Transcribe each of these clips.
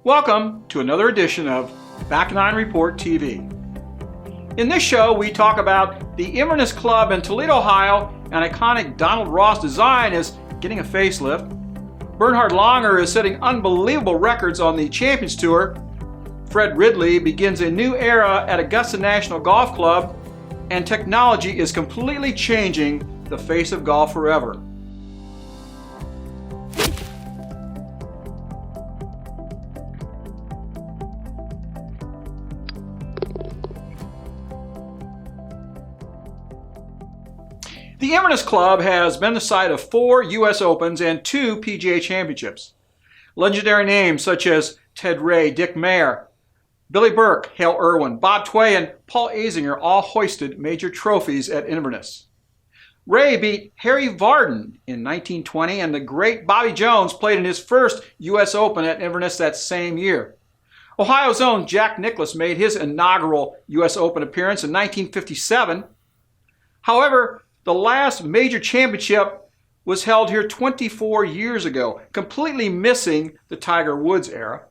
Welcome to another edition of Back Nine Report TV. In this show, we talk about the Inverness Club in Toledo, Ohio. An iconic Donald Ross design is getting a facelift. Bernhard Langer is setting unbelievable records on the Champions Tour. Fred Ridley begins a new era at Augusta National Golf Club. And technology is completely changing the face of golf forever. The Inverness Club has been the site of 4 U.S. Opens and 2 PGA Championships. Legendary names such as Ted Ray, Dick Mayer, Billy Burke, Hale Irwin, Bob Tway, and Paul Azinger all hoisted major trophies at Inverness. Ray beat Harry Vardon in 1920, and the great Bobby Jones played in his first U.S. Open at Inverness that same year. Ohio's own Jack Nicklaus made his inaugural U.S. Open appearance in 1957. However, the last major championship was held here 24 years ago, completely missing the Tiger Woods era.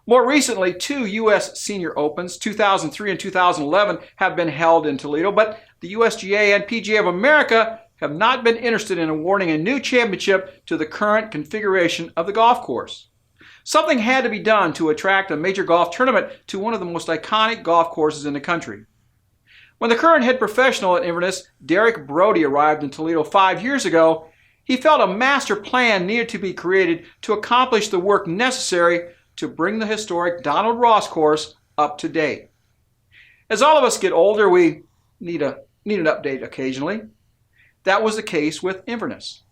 More recently, 2 U.S. Senior Opens, 2003 and 2011, have been held in Toledo, but the USGA and PGA of America have not been interested in awarding a new championship to the current configuration of the golf course. Something had to be done to attract a major golf tournament to one of the most iconic golf courses in the country. When the current head professional at Inverness, Derek Brody, arrived in Toledo 5 years ago, he felt a master plan needed to be created to accomplish the work necessary to bring the historic Donald Ross course up to date. As all of us get older, we need an update occasionally. That was the case with Inverness.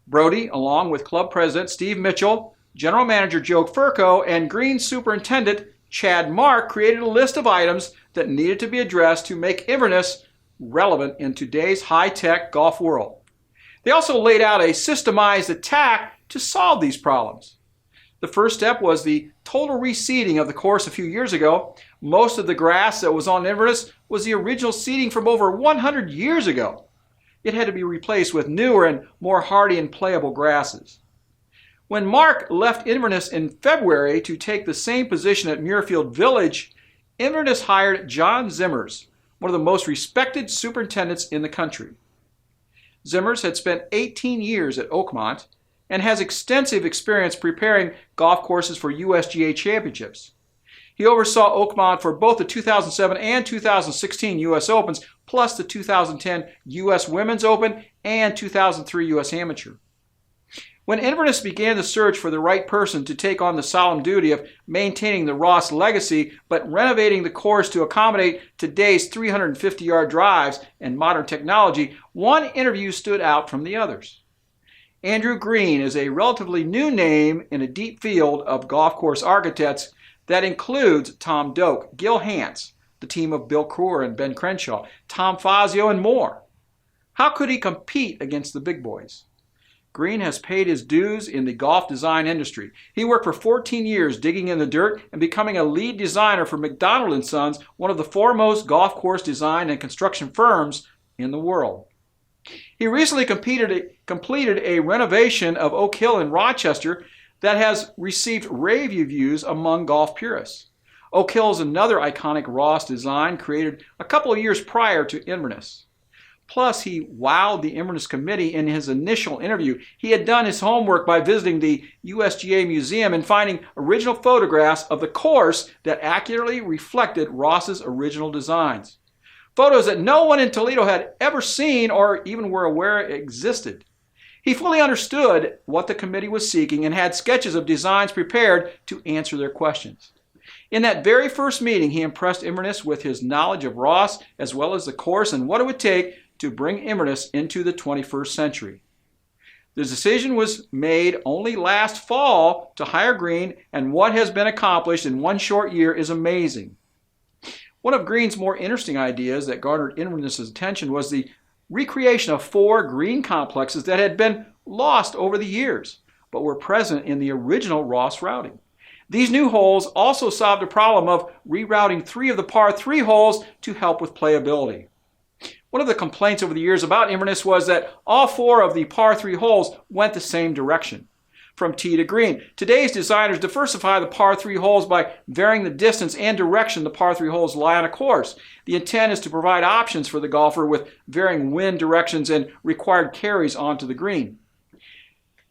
Brody, along with club president Steve Mitchell, general manager Joe Furco, and green superintendent Chad Mark, created a list of items that needed to be addressed to make Inverness relevant in today's high-tech golf world. They also laid out a systemized attack to solve these problems. The first step was the total reseeding of the course a few years ago. Most of the grass that was on Inverness was the original seeding from over 100 years ago. It had to be replaced with newer and more hardy and playable grasses. When Mark left Inverness in February to take the same position at Muirfield Village, Inverness hired John Zimmers, one of the most respected superintendents in the country. Zimmers had spent 18 years at Oakmont and has extensive experience preparing golf courses for USGA championships. He oversaw Oakmont for both the 2007 and 2016 U.S. Opens, plus the 2010 U.S. Women's Open and 2003 U.S. Amateur. When Inverness began the search for the right person to take on the solemn duty of maintaining the Ross legacy, but renovating the course to accommodate today's 350-yard drives and modern technology, one interview stood out from the others. Andrew Green is a relatively new name in a deep field of golf course architects that includes Tom Doak, Gil Hance, the team of Bill Coore and Ben Crenshaw, Tom Fazio, and more. How could he compete against the big boys? Green has paid his dues in the golf design industry. He worked for 14 years digging in the dirt and becoming a lead designer for McDonald & Sons, one of the foremost golf course design and construction firms in the world. He recently completed a renovation of Oak Hill in Rochester that has received rave reviews among golf purists. Oak Hill is another iconic Ross design created a couple of years prior to Inverness. Plus, he wowed the Inverness committee in his initial interview. He had done his homework by visiting the USGA Museum and finding original photographs of the course that accurately reflected Ross's original designs. Photos that no one in Toledo had ever seen or even were aware existed. He fully understood what the committee was seeking and had sketches of designs prepared to answer their questions. In that very first meeting, he impressed Inverness with his knowledge of Ross as well as the course and what it would take to bring Inverness into the 21st century. The decision was made only last fall to hire Green, and what has been accomplished in one short year is amazing. One of Green's more interesting ideas that garnered Inverness's attention was the recreation of 4 green complexes that had been lost over the years, but were present in the original Ross routing. These new holes also solved the problem of rerouting 3 of the par 3 holes to help with playability. One of the complaints over the years about Inverness was that all 4 of the par 3 holes went the same direction. from tee to green. Today's designers diversify the par 3 holes by varying the distance and direction the par 3 holes lie on a course. The intent is to provide options for the golfer with varying wind directions and required carries onto the green.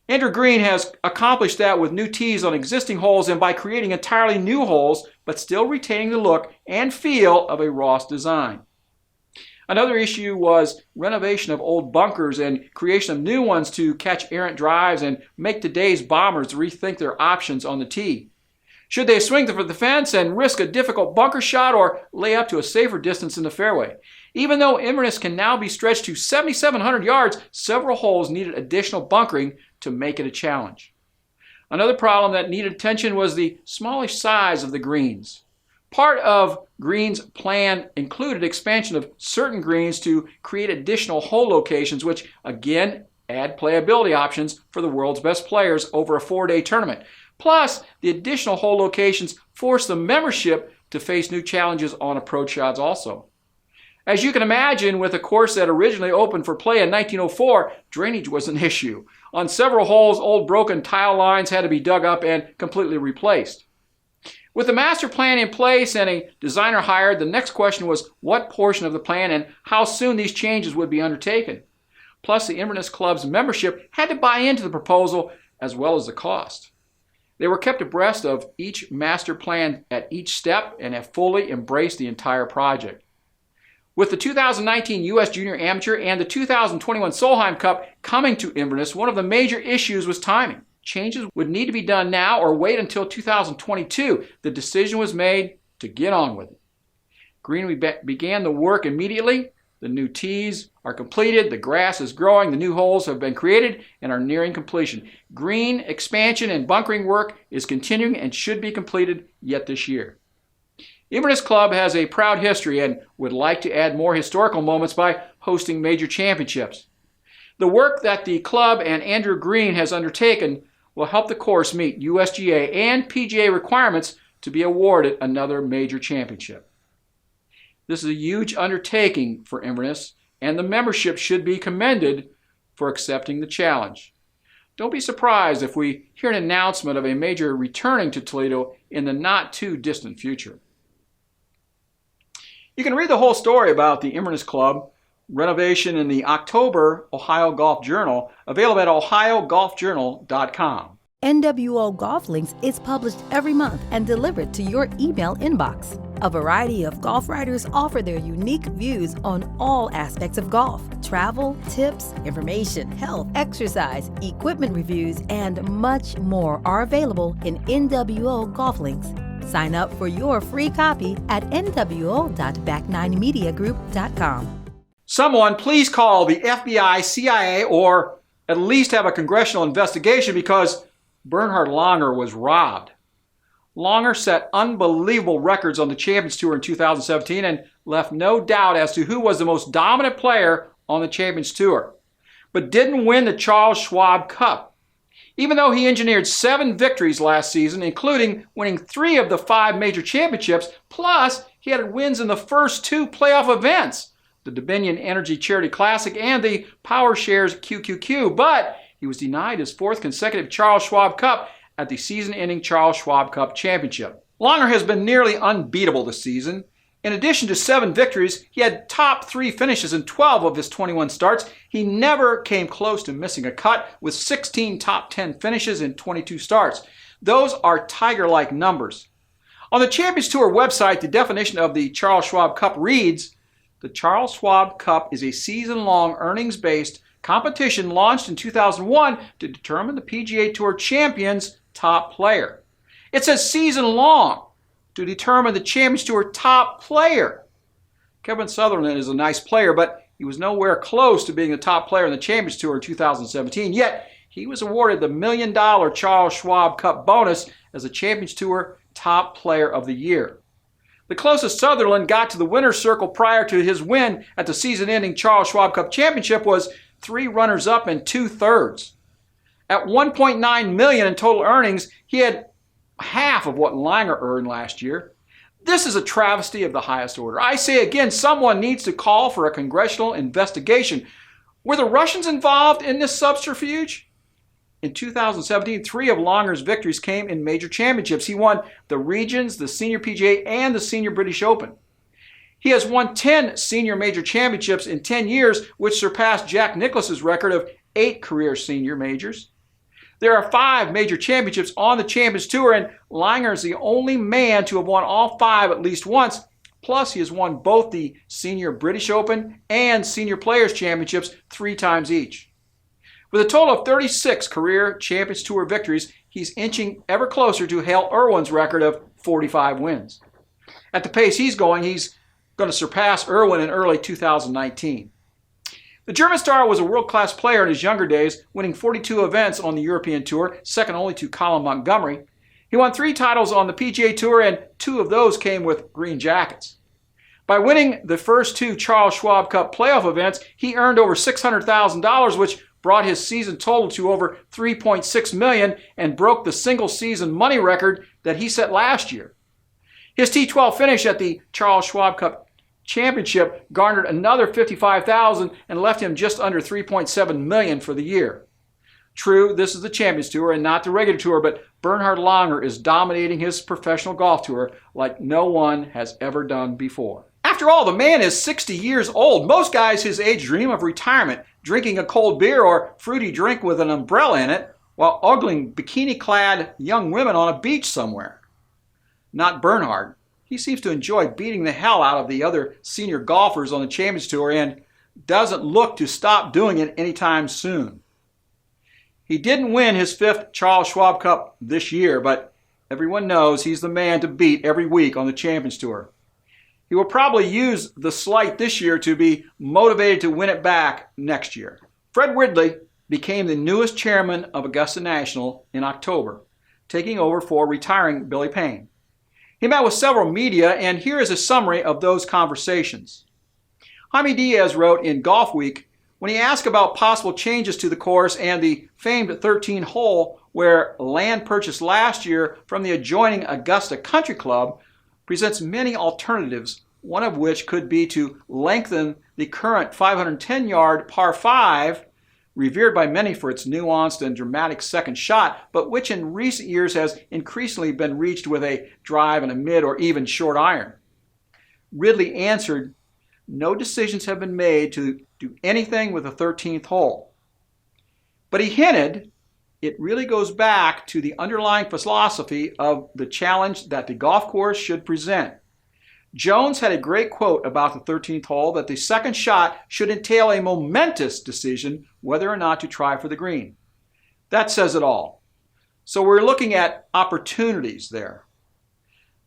Andrew Green has accomplished that with new tees on existing holes and by creating entirely new holes, but still retaining the look and feel of a Ross design. Another issue was renovation of old bunkers and creation of new ones to catch errant drives and make today's bombers rethink their options on the tee. Should they swing for the fence and risk a difficult bunker shot or lay up to a safer distance in the fairway? Even though Inverness can now be stretched to 7,700 yards, several holes needed additional bunkering to make it a challenge. Another problem that needed attention was the smallish size of the greens. Part of Green's plan included expansion of certain greens to create additional hole locations, which again add playability options for the world's best players over a 4-day tournament. Plus, the additional hole locations force the membership to face new challenges on approach shots also. As you can imagine, with a course that originally opened for play in 1904, drainage was an issue. On several holes, old broken tile lines had to be dug up and completely replaced. With the master plan in place and a designer hired, the next question was what portion of the plan and how soon these changes would be undertaken. Plus, the Inverness Club's membership had to buy into the proposal as well as the cost. They were kept abreast of each master plan at each step and have fully embraced the entire project. With the 2019 U.S. Junior Amateur and the 2021 Solheim Cup coming to Inverness, one of the major issues was timing. Changes would need to be done now or wait until 2022. The decision was made to get on with it. Green began the work immediately. The new tees are completed, the grass is growing, the new holes have been created and are nearing completion. Green expansion and bunkering work is continuing and should be completed yet this year. Inverness Club has a proud history and would like to add more historical moments by hosting major championships. The work that the club and Andrew Green has undertaken will help the course meet USGA and PGA requirements to be awarded another major championship. This is a huge undertaking for Inverness, and the membership should be commended for accepting the challenge. Don't be surprised if we hear an announcement of a major returning to Toledo in the not too distant future. You can read the whole story about the Inverness Club renovation in the October Ohio Golf Journal, available at ohiogolfjournal.com. NWO Golf Links is published every month and delivered to your email inbox. A variety of golf writers offer their unique views on all aspects of golf. Travel, tips, information, health, exercise, equipment reviews, and much more are available in NWO Golf Links. Sign up for your free copy at nwo.back9mediagroup.com. Someone please call the FBI, CIA, or at least have a congressional investigation because Bernhard Langer was robbed. Langer set unbelievable records on the Champions Tour in 2017 and left no doubt as to who was the most dominant player on the Champions Tour, but didn't win the Charles Schwab Cup. Even though he engineered 7 victories last season, including winning 3 of the 5 major championships, plus he had wins in the first 2 playoff events, the Dominion Energy Charity Classic and the PowerShares QQQ, but he was denied his 4th consecutive Charles Schwab Cup at the season-ending Charles Schwab Cup Championship. Langer has been nearly unbeatable this season. In addition to 7 victories, he had top 3 finishes in 12 of his 21 starts. He never came close to missing a cut with 16 top 10 finishes in 22 starts. Those are tiger-like numbers. On the Champions Tour website, the definition of the Charles Schwab Cup reads, "The Charles Schwab Cup is a season-long earnings-based competition launched in 2001 to determine the PGA Tour champion's top player." It says season-long to determine the Champions Tour top player. Kevin Sutherland is a nice player, but he was nowhere close to being the top player in the Champions Tour in 2017. Yet, he was awarded the $1 million Charles Schwab Cup bonus as the Champions Tour top player of the year. The closest Sutherland got to the winner's circle prior to his win at the season-ending Charles Schwab Cup Championship was 3 runners-up and 2/3. At $1.9 million in total earnings, he had half of what Langer earned last year. This is a travesty of the highest order. I say again, someone needs to call for a congressional investigation. Were the Russians involved in this subterfuge? In 2017, 3 of Langer's victories came in major championships. He won the Regions, the Senior PGA, and the Senior British Open. He has won 10 senior major championships in 10 years, which surpassed Jack Nicklaus's record of 8 career senior majors. There are 5 major championships on the Champions Tour, and Langer is the only man to have won all 5 at least once. Plus, he has won both the Senior British Open and Senior Players Championships 3 times each. With a total of 36 career Champions Tour victories, he's inching ever closer to Hale Irwin's record of 45 wins. At the pace he's going to surpass Irwin in early 2019. The German star was a world-class player in his younger days, winning 42 events on the European Tour, second only to Colin Montgomery. He won 3 titles on the PGA Tour, and 2 of those came with green jackets. By winning the first 2 Charles Schwab Cup playoff events, he earned over $600,000, which brought his season total to over $3.6 million and broke the single-season money record that he set last year. His T12 finish at the Charles Schwab Cup Championship garnered another $55,000 and left him just under $3.7 million for the year. True, this is the Champions Tour and not the regular tour, but Bernhard Langer is dominating his professional golf tour like no one has ever done before. After all, the man is 60 years old. Most guys his age dream of retirement, drinking a cold beer or fruity drink with an umbrella in it, while ogling bikini-clad young women on a beach somewhere. Not Bernhard. He seems to enjoy beating the hell out of the other senior golfers on the Champions Tour and doesn't look to stop doing it anytime soon. He didn't win his 5th Charles Schwab Cup this year, but everyone knows he's the man to beat every week on the Champions Tour. He will probably use the slight this year to be motivated to win it back next year. Fred Ridley became the newest chairman of Augusta National in October, taking over for retiring Billy Payne. He met with several media, and here is a summary of those conversations. Jaime Diaz wrote in Golf Week, when he asked about possible changes to the course and the famed 13th hole where land purchased last year from the adjoining Augusta Country Club presents many alternatives, one of which could be to lengthen the current 510-yard par 5, revered by many for its nuanced and dramatic second shot, but which in recent years has increasingly been reached with a drive and a mid or even short iron. Ridley answered, no decisions have been made to do anything with the 13th hole. But he hinted it really goes back to the underlying philosophy of the challenge that the golf course should present. Jones had a great quote about the 13th hole that the second shot should entail a momentous decision whether or not to try for the green. That says it all. So we're looking at opportunities there.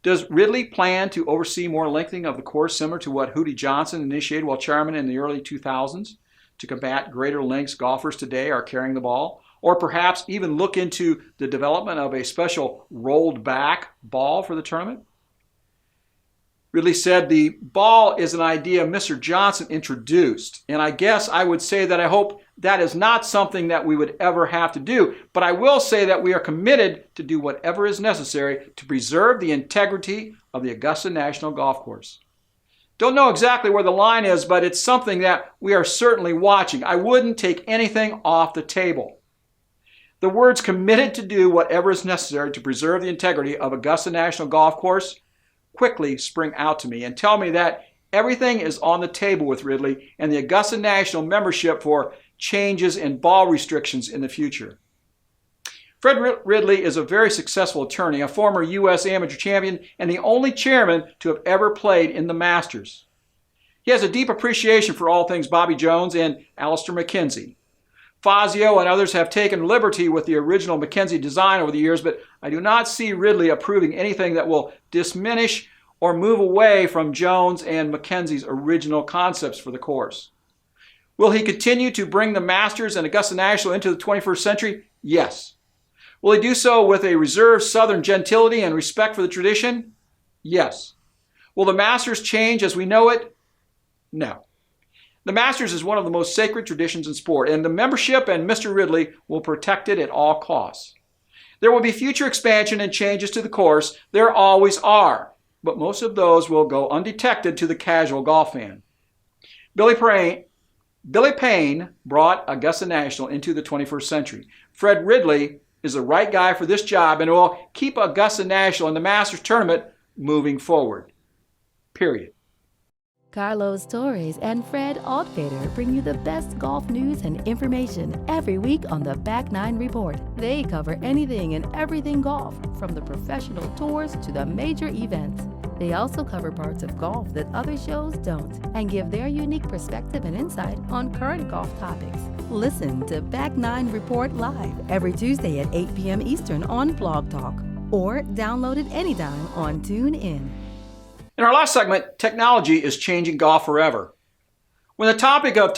Does Ridley plan to oversee more lengthening of the course similar to what Hootie Johnson initiated while chairman in the early 2000s to combat greater lengths golfers today are carrying the ball? Or perhaps even look into the development of a special rolled back ball for the tournament? Ridley said the ball is an idea Mr. Johnson introduced, and I guess I would say that I hope that is not something that we would ever have to do, but I will say that we are committed to do whatever is necessary to preserve the integrity of the Augusta National Golf Course. Don't know exactly where the line is, but it's something that we are certainly watching. I wouldn't take anything off the table. The words committed to do whatever is necessary to preserve the integrity of Augusta National Golf Course quickly spring out to me and tell me that everything is on the table with Ridley and the Augusta National membership for changes in ball restrictions in the future. Fred Ridley is a very successful attorney, a former U.S. amateur champion, and the only chairman to have ever played in the Masters. He has a deep appreciation for all things Bobby Jones and Alister MacKenzie. Fazio and others have taken liberty with the original MacKenzie design over the years, but I do not see Ridley approving anything that will diminish or move away from Jones and MacKenzie's original concepts for the course. Will he continue to bring the Masters and Augusta National into the 21st century? Yes. Will he do so with a reserved Southern gentility and respect for the tradition? Yes. Will the Masters change as we know it? No. The Masters is one of the most sacred traditions in sport, and the membership and Mr. Ridley will protect it at all costs. There will be future expansion and changes to the course. There always are, but most of those will go undetected to the casual golf fan. Billy Billy Payne brought Augusta National into the 21st century. Fred Ridley is the right guy for this job and will keep Augusta National in the Masters Tournament moving forward. Period. Carlos Torres and Fred Altfader bring you the best golf news and information every week on the Back Nine Report. They cover anything and everything golf, from the professional tours to the major events. They also cover parts of golf that other shows don't and give their unique perspective and insight on current golf topics. Listen to Back Nine Report live every Tuesday at 8 p.m. Eastern on Blog Talk or download it anytime on TuneIn. In our last segment, technology is changing golf forever. When the topic of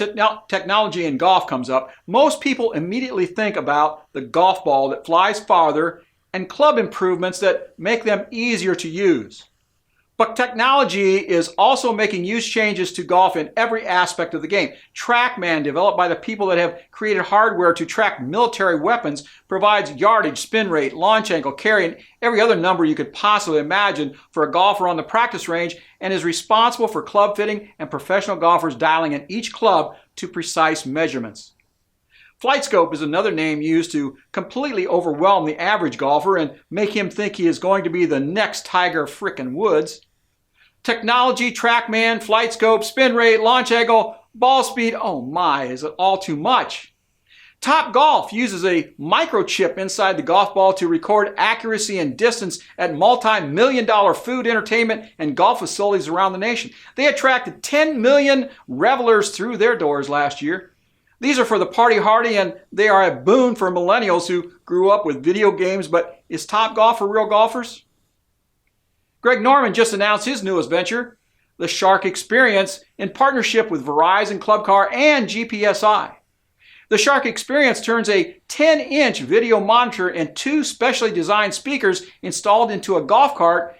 technology in golf comes up, most people immediately think about the golf ball that flies farther and club improvements that make them easier to use. But technology is also making huge changes to golf in every aspect of the game. TrackMan, developed by the people that have created hardware to track military weapons, provides yardage, spin rate, launch angle, carry, and every other number you could possibly imagine for a golfer on the practice range, and is responsible for club fitting and professional golfers dialing in each club to precise measurements. FlightScope is another name used to completely overwhelm the average golfer and make him think he is going to be the next Tiger frickin' Woods. Technology, TrackMan, FlightScope, spin rate, launch angle, ball speed, oh my, is it all too much? Top Golf uses a microchip inside the golf ball to record accuracy and distance at multi-million-dollar food, entertainment, and golf facilities around the nation. They attracted 10 million revelers through their doors last year. These are for the party hardy, and they are a boon for millennials who grew up with video games, but is Top Golf for real golfers? Greg Norman just announced his newest venture, the Shark Experience, in partnership with Verizon, Club Car, and GPSI. The Shark Experience turns a 10-inch video monitor and two specially designed speakers installed into a golf cart,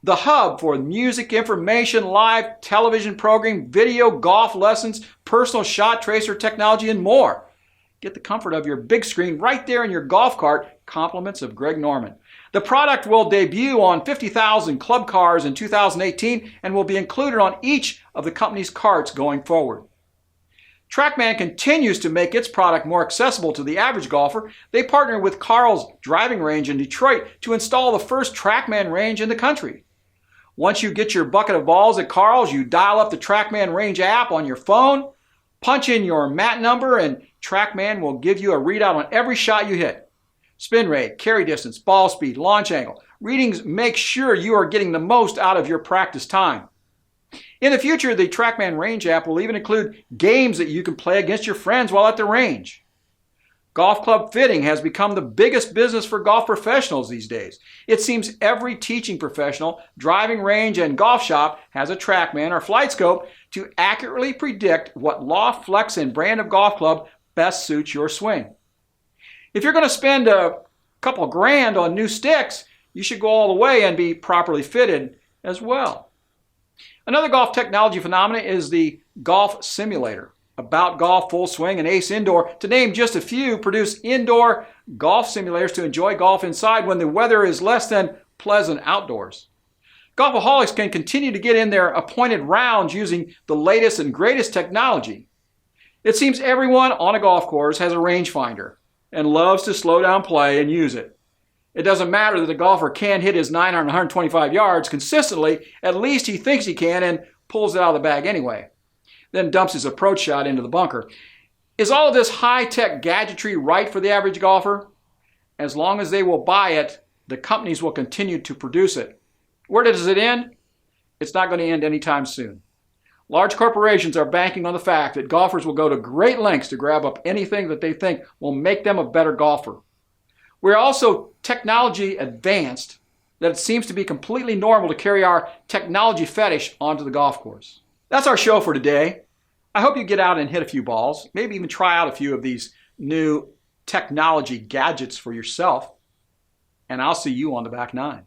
the hub for music, information, live television programming, video, golf lessons, personal shot tracer technology, and more. Get the comfort of your big screen right there in your golf cart, compliments of Greg Norman. The product will debut on 50,000 club cars in 2018 and will be included on each of the company's carts going forward. TrackMan continues to make its product more accessible to the average golfer. They partner with Carl's driving range in Detroit to install the first TrackMan range in the country. Once you get your bucket of balls at Carl's, you dial up the TrackMan range app on your phone, punch in your mat number, and TrackMan will give you a readout on every shot you hit. Spin rate, carry distance, ball speed, launch angle. Readings make sure you are getting the most out of your practice time. In the future, the TrackMan range app will even include games that you can play against your friends while at the range. Golf club fitting has become the biggest business for golf professionals these days. It seems every teaching professional, driving range, and golf shop has a TrackMan or FlightScope to accurately predict what loft, flex, and brand of golf club best suits your swing. If you're going to spend a couple grand on new sticks, you should go all the way and be properly fitted as well. Another golf technology phenomenon is the golf simulator. About Golf, Full Swing, and Ace Indoor, to name just a few, produce indoor golf simulators to enjoy golf inside when the weather is less than pleasant outdoors. Golfaholics can continue to get in their appointed rounds using the latest and greatest technology. It seems everyone on a golf course has a rangefinder and loves to slow down play and use it. It doesn't matter that a golfer can't hit his 900 and 125 yards consistently, at least he thinks he can and pulls it out of the bag anyway, then dumps his approach shot into the bunker. Is all of this high-tech gadgetry right for the average golfer? As long as they will buy it, the companies will continue to produce it. Where does it end? It's not going to end anytime soon. Large corporations are banking on the fact that golfers will go to great lengths to grab up anything that they think will make them a better golfer. We're also technology advanced that it seems to be completely normal to carry our technology fetish onto the golf course. That's our show for today. I hope you get out and hit a few balls, maybe even try out a few of these new technology gadgets for yourself, and I'll see you on the back nine.